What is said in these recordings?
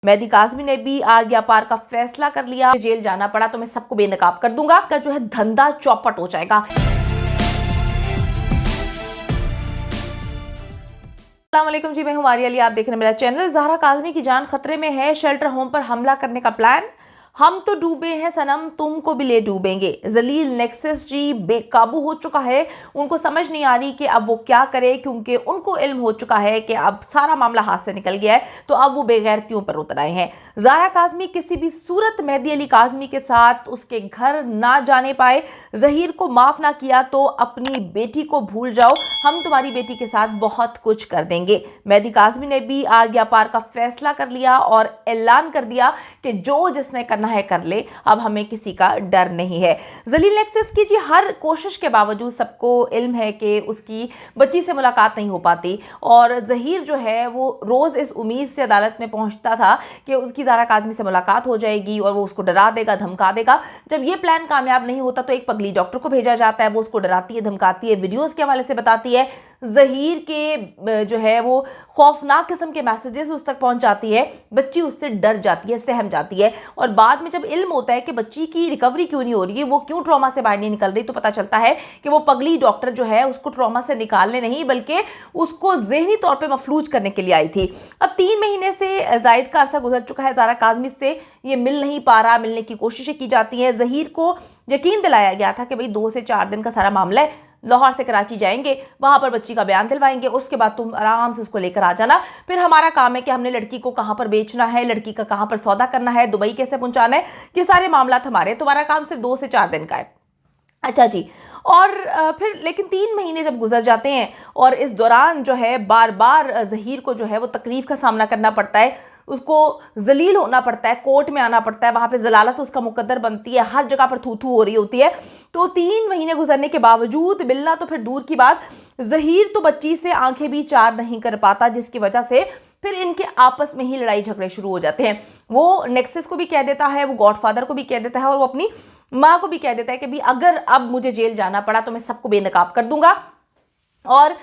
मेहदी काज़मी ने भी आर्या पार का फैसला कर लिया। जेल जाना पड़ा तो मैं सबको बेनकाब कर दूंगा, का जो है धंधा चौपट हो जाएगा। अस्सलाम वालेकुम जी, मैं हूं आर्या अली, आप देख रहे हैं मेरा चैनल। ज़हरा काज़मी की जान खतरे में है, शेल्टर होम पर हमला करने का प्लान। हम तो डूबे हैं सनम, तुमको भी ले डूबेंगे। जलील नेक्सस जी बेकाबू हो चुका है। उनको समझ नहीं आ रही कि अब वो क्या करे, क्योंकि उनको इल्म हो चुका है कि अब सारा मामला हाथ से निकल गया है, तो अब वो बेगैरतियों पर उतर आए हैं। ज़हरा काज़मी किसी भी सूरत मेहदी अली काज़मी के साथ उसके घर ना जाने पाए। ज़हीर को माफ़ ना किया तो अपनी बेटी को भूल जाओ, हम तुम्हारी बेटी के साथ बहुत कुछ कर देंगे। मेहदी काज़मी ने भी आर्या पार का फैसला कर लिया और ऐलान कर दिया कि जो जिसने करना है कर ले, अब हमें किसी का डर नहीं है। जलील नेक्सस की जी हर कोशिश के बावजूद सबको इल्म है कि उसकी बच्ची से मुलाकात नहीं हो पाती, और ज़हीर जो है वो रोज़ इस उम्मीद से अदालत में पहुंचता था कि उसकी ज़हरा काज़मी से मुलाकात हो जाएगी और वो उसको डरा देगा, धमका देगा। जब ये प्लान कामयाब नहीं होता तो एक पगली डॉक्टर को भेजा जाता है, वो उसको डराती है, धमकाती है, वीडियोज़ के हवाले से बताती है। ज़हीर के जो है वो खौफनाक किस्म के मैसेजेस उस तक पहुंच जाती है। बच्ची उससे डर जाती है, सहम जाती है, और बाद में जब इल्म होता है कि बच्ची की रिकवरी क्यों नहीं हो रही है, वो क्यों ट्रॉमा से बाहर नहीं निकल रही, तो पता चलता है कि वो पगली डॉक्टर जो है उसको ट्रॉमा से निकालने नहीं बल्कि उसको ज़हनी तौर पर मफलूज करने के लिए आई थी। अब 3 महीने से जायद का अरसा गुजर चुका है, ज़हरा काज़मी से ये मिल नहीं पा रहा, मिलने की कोशिशें की जाती हैं। ज़हीर को यकीन दिलाया गया था कि भाई 2 से 4 दिन का सारा मामला है, लाहौर से कराची जाएंगे, वहां पर बच्ची का बयान दिलवाएंगे, उसके बाद तुम आराम से उसको लेकर आ जाना। फिर हमारा काम है कि हमने लड़की को कहां पर बेचना है, लड़की का कहां पर सौदा करना है, दुबई कैसे पहुंचाना है, ये सारे मामला हमारे। तुम्हारा काम सिर्फ 2 से 4 दिन का है। अच्छा जी। और फिर लेकिन 3 महीने जब गुजर जाते हैं और इस दौरान जो है बार बार ज़हीर को जो है वो तकलीफ का सामना करना पड़ता है, उसको जलील होना पड़ता है, कोर्ट में आना पड़ता है, वहाँ पे जलालत उसका मुकद्दर बनती है, हर जगह पर थू थू हो रही होती है। तो 3 महीने गुजरने के बावजूद मिलना तो फिर दूर की बात, ज़हीर तो बच्ची से आंखें भी चार नहीं कर पाता, जिसकी वजह से फिर इनके आपस में ही लड़ाई झगड़े शुरू हो जाते हैं। वो नेक्सस को भी कह देता है, वो गॉडफादर को भी कह देता है, और वो अपनी माँ को भी कह देता है कि भी अगर अब मुझे जेल जाना पड़ा तो मैं सबको बेनकाब कर दूंगा। और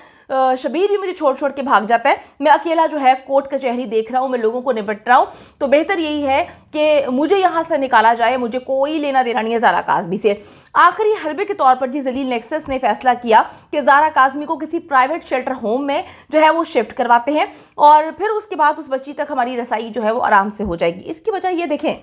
शबीर भी मुझे छोड़ छोड़ के भाग जाता है, मैं अकेला जो है कोर्ट कचहरी देख रहा हूँ, मैं लोगों को निपट रहा हूँ, तो बेहतर यही है कि मुझे यहाँ से निकाला जाए, मुझे कोई लेना देना नहीं है ज़हरा काज़मी से। आखिरी हरबे के तौर पर जी जलील नेक्सस ने फैसला किया कि ज़हरा काज़मी को किसी प्राइवेट शेल्टर होम में जो है वो शिफ्ट करवाते हैं, और फिर उसके बाद उस बच्ची तक हमारी रसाई जो है वो आराम से हो जाएगी। इसकी वजह ये देखें,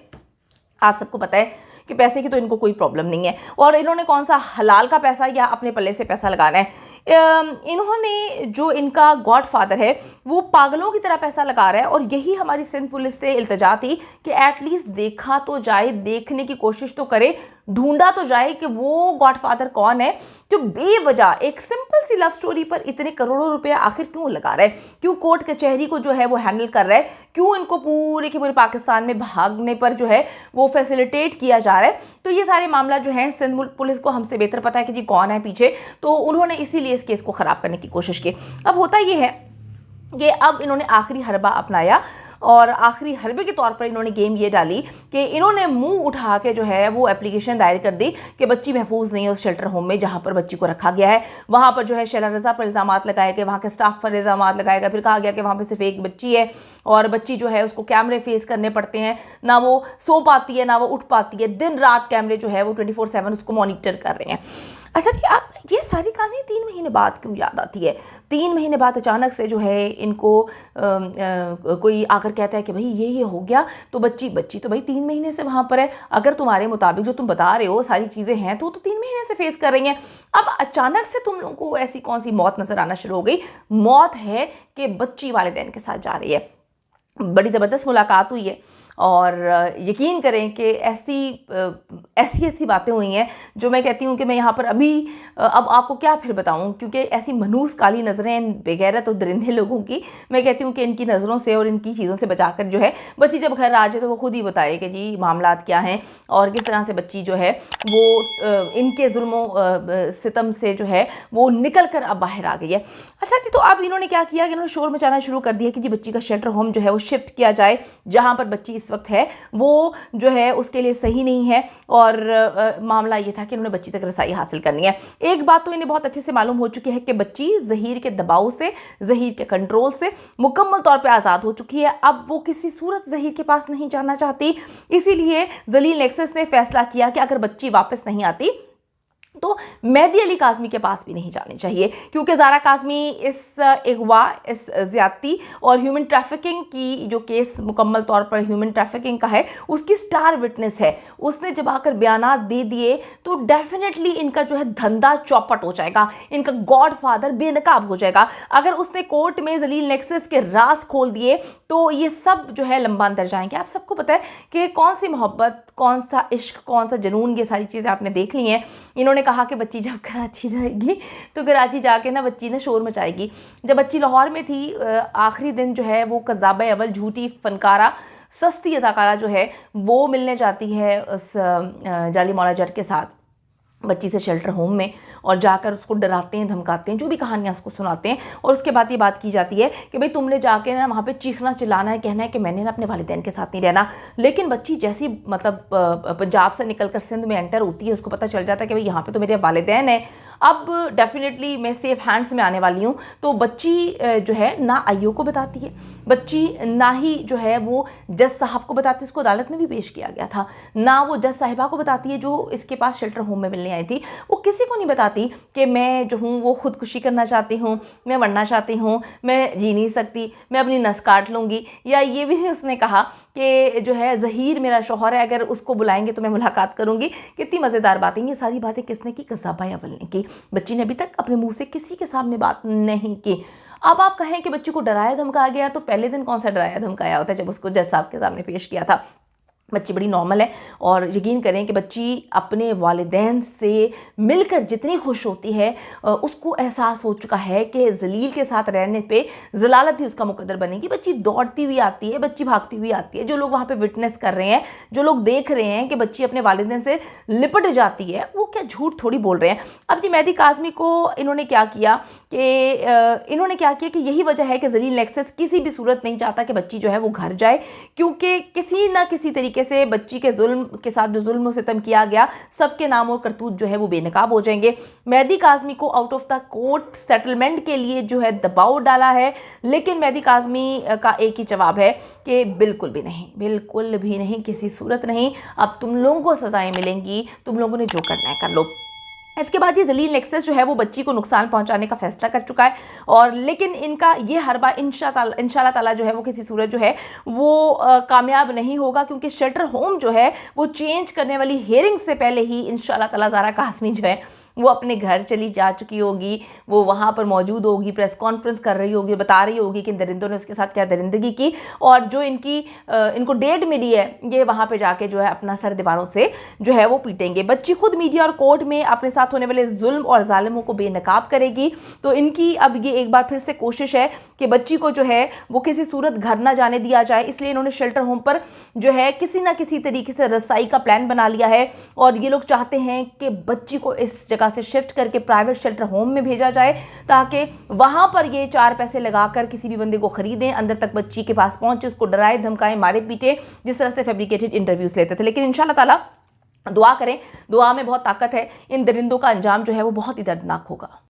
आप सबको पता है कि पैसे की तो इनको कोई प्रॉब्लम नहीं है, और इन्होंने कौन सा हलाल का पैसा या अपने पल्ले से पैसा लगाना है। इन्होंने जो इनका गॉडफादर है वो पागलों की तरह पैसा लगा रहा है, और यही हमारी सिंध पुलिस से इल्तजा थी कि एटलीस्ट देखा तो जाए, देखने की कोशिश तो करे, ढूंढा तो जाए कि वो गॉडफादर कौन है जो बेवजह एक सिंपल सी लव स्टोरी पर इतने करोड़ों रुपए आखिर क्यों लगा रहा है, क्यों कोर्ट कचहरी को जो है वो हैंडल कर रहा है, क्यों इनको पूरे के पूरे पाकिस्तान में भागने पर जो है वो फैसिलिटेट किया जा रहा है। तो ये सारे मामला जो है सिंध पुलिस को हमसे बेहतर पता है कि जी कौन है पीछे, तो उन्होंने इसीलिए इस केस को ख़राब करने की कोशिश की। अब होता ये है कि अब इन्होंने आखिरी हरबा अपनाया, और आखिरी हरबे के तौर पर इन्होंने गेम ये डाली कि इन्होंने मुंह उठा के जो है वो एप्लीकेशन दायर कर दी कि बच्ची महफूज नहीं है उस शेल्टर होम में जहां पर बच्ची को रखा गया है। वहां पर जो है शैला रज़ा पर इल्ज़ाम लगाए गए, वहां के स्टाफ पर इल्ज़ाम लगाए गए, फिर कहा गया कि वहां पर सिर्फ एक बच्ची है, और बच्ची जो है उसको कैमरे फेस करने पड़ते हैं, ना वो सो पाती है ना वो उठ पाती है, दिन रात कैमरे जो है वो 24/7 उसको मॉनिटर कर रहे हैं। अच्छा जी, अब ये सारी कहानी 3 महीने बाद क्यों याद आती है? 3 महीने बाद अचानक से जो है इनको कोई आकर कहता है कि भाई ये हो गया, तो बच्ची तो भाई 3 महीने से वहाँ पर है, अगर तुम्हारे मुताबिक जो तुम बता रहे हो सारी चीज़ें हैं तो 3 महीने से फेस कर रही हैं। अब अचानक से तुम लोगों को ऐसी कौन सी मौत नज़र आना शुरू हो गई? मौत है कि बच्ची वालिदैन के साथ जा रही है। बड़ी ज़बरदस्त मुलाकात हुई है, और यकीन करें कि ऐसी बातें हुई हैं जो मैं कहती हूँ कि मैं यहाँ पर अभी अब आपको क्या फिर बताऊँ, क्योंकि ऐसी मनहूस काली नज़रें बेगैरत और दरिंदे लोगों की, मैं कहती हूँ कि इनकी नज़रों से और इनकी चीज़ों से बचाकर जो है बच्ची जब घर आ जाए तो वो खुद ही बताए कि जी मामलात क्या हैं और किस तरह से बच्ची जो है वो इनके जुल्मों सितम से जो है वो निकल कर अब बाहर आ गई है। अच्छा जी, तो अब इन्होंने क्या किया कि इन्होंने शोर मचाना शुरू कर दिया कि जी बच्ची का शेल्टर होम जो है वो शिफ्ट किया जाए, जहाँ पर बच्ची इस वक्त है वो जो है उसके लिए सही नहीं है। और मामला ये था कि उन्होंने बच्ची तक रसाई हासिल करनी है। एक बात तो इन्हें बहुत अच्छे से मालूम हो चुकी है कि बच्ची ज़हीर के दबाव से, ज़हीर के कंट्रोल से मुकम्मल तौर पे आज़ाद हो चुकी है। अब वो किसी सूरत ज़हीर के पास नहीं जाना चाहती। इसीलिए जलील नेक्सस ने फैसला किया कि अगर बच्ची वापस नहीं आती तो मेहदी अली काज़मी के पास भी नहीं जानी चाहिए, क्योंकि ज़ारा काज़मी इस अगवा, इस ज़्यादती और ह्यूमन ट्रैफिकिंग की जो केस मुकम्मल तौर पर ह्यूमन ट्रैफिकिंग का है उसकी स्टार विटनेस है। उसने जब आकर बयानात दे दिए तो डेफिनेटली इनका जो है धंधा चौपट हो जाएगा, इनका गॉड फादर बेनकाब हो जाएगा। अगर उसने कोर्ट में जलील नेक्सस के राज खोल दिए तो ये सब जो है लंबा अंदर जाएंगे। आप सबको पता है कि कौन सी मोहब्बत, कौन सा इश्क, कौन सा जुनून, ये सारी चीज़ें आपने देख ली हैं। इन्होंने कहा कि बच्ची जब कराची जाएगी तो कराची जाके ना बच्ची ना शोर मचाएगी। जब बच्ची लाहौर में थी आखिरी दिन जो है वो कज़ाब अव्वल, झूठी फनकारा, सस्ती अदाकारा जो है वो मिलने जाती है उस जाली मौला जट के साथ बच्ची से शेल्टर होम में, और जाकर उसको डराते हैं, धमकाते हैं, जो भी कहानियाँ उसको सुनाते हैं। और उसके बाद ये बात की जाती है कि भाई तुमने जाके ना वहाँ पे चीखना चिल्लाना है, कहना है कि मैंने ना अपने वालिदैन के साथ नहीं रहना। लेकिन बच्ची जैसी मतलब पंजाब से निकलकर सिंध में एंटर होती है, उसको पता चल जाता है कि भाई यहाँ पे तो मेरे वालिदैन हैं, अब डेफिनेटली मैं सेफ हैंड्स में आने वाली हूँ। तो बच्ची जो है ना आईओ को बताती है, बच्ची ना ही जो है वो जज साहब को बताती है, उसको अदालत में भी पेश किया गया था, ना वो जज साहिबा को बताती है जो इसके पास शेल्टर होम में मिलने आई थी। वो किसी को नहीं बताती कि मैं जो हूँ वो खुदकुशी करना चाहती हूँ, मैं मरना चाहती हूँ, मैं जी नहीं सकती, मैं अपनी नस काट लूँगी। या ये भी उसने कहा कि जो है ज़हीर मेरा शौहर है, अगर उसको बुलाएंगे तो मैं मुलाकात करूँगी। कितनी मज़ेदार बातें। ये सारी बातें किसने की? कज़ाब अव्वल ने की। बच्ची ने अभी तक अपने मुंह से किसी के सामने बात नहीं की। अब आप कहें कि बच्ची को डराया धमकाया गया, तो पहले दिन कौन सा डराया धमकाया होता है जब उसको जज साहब के सामने पेश किया था। बच्ची बड़ी नॉर्मल है, और यकीन करें कि बच्ची अपने वालिदैन से मिलकर जितनी खुश होती है उसको एहसास हो चुका है कि जलील के साथ रहने पे जलालत ही उसका मुकद्दर बनेगी। बच्ची दौड़ती हुई आती है, बच्ची भागती हुई आती है। जो लोग वहाँ पे विटनेस कर रहे हैं, जो लोग देख रहे हैं कि बच्ची अपने वालिदैन से लिपट जाती है, वो क्या झूठ थोड़ी बोल रहे हैं। अब जी मेहदी काज़मी को इन्होंने क्या किया कि यही वजह है कि जलील नेक्सस किसी भी सूरत नहीं चाहता कि बच्ची जो है वो घर जाए, क्योंकि किसी ना किसी तरीके से बच्ची के जुल्म के साथ जो जुल्म सितम किया गया, सबके नाम और करतूत जो है वो बेनकाब हो जाएंगे। मेहदी काज़मी को out of the court settlement के लिए जो है दबाव डाला है, लेकिन मेहदी काज़मी का एक ही जवाब है कि बिल्कुल भी नहीं, बिल्कुल भी नहीं, किसी सूरत नहीं। अब तुम लोगों को सजाएं मिलेंगी, तुम लोगों ने जो करना है कर लो। इसके बाद ये जलील नेक्सस जो है वो बच्ची को नुकसान पहुंचाने का फैसला कर चुका है, और लेकिन इनका ये हरबा इंशाल्लाह ताला जो है वो किसी सूरत जो है वो कामयाब नहीं होगा, क्योंकि शेल्टर होम जो है वो चेंज करने वाली हेयरिंग से पहले ही इंशाल्लाह ताला ज़ारा काज़मी जो है वो अपने घर चली जा चुकी होगी। वो वहाँ पर मौजूद होगी, प्रेस कॉन्फ्रेंस कर रही होगी, बता रही होगी कि इन दरिंदों ने उसके साथ क्या दरिंदगी की, और जो इनको डेट मिली है ये वहाँ पे जाके जो है अपना सर दीवारों से जो है वो पीटेंगे। बच्ची खुद मीडिया और कोर्ट में अपने साथ होने वाले जुल्म और जालिमों को बेनकाब करेगी। तो इनकी अब ये एक बार फिर से कोशिश है कि बच्ची को जो है वो किसी सूरत घर ना जाने दिया जाए, इसलिए इन्होंने शेल्टर होम पर जो है किसी ना किसी तरीके से रसाई का प्लान बना लिया है। और ये लोग चाहते हैं कि बच्ची को इस जगह से शिफ्ट करके प्राइवेट शेल्टर होम में भेजा जाए, ताकि वहां पर ये 4 पैसे लगाकर किसी भी बंदे को खरीदें, अंदर तक बच्ची के पास पहुंचे, उसको डराए धमकाएं, मारे पीटे, जिस तरह से फैब्रिकेटेड इंटरव्यूज लेते थे। लेकिन इंशाल्लाह ताला दुआ करें, दुआ में बहुत ताकत है। इन दरिंदों का अंजाम जो है वो बहुत ही दर्दनाक होगा।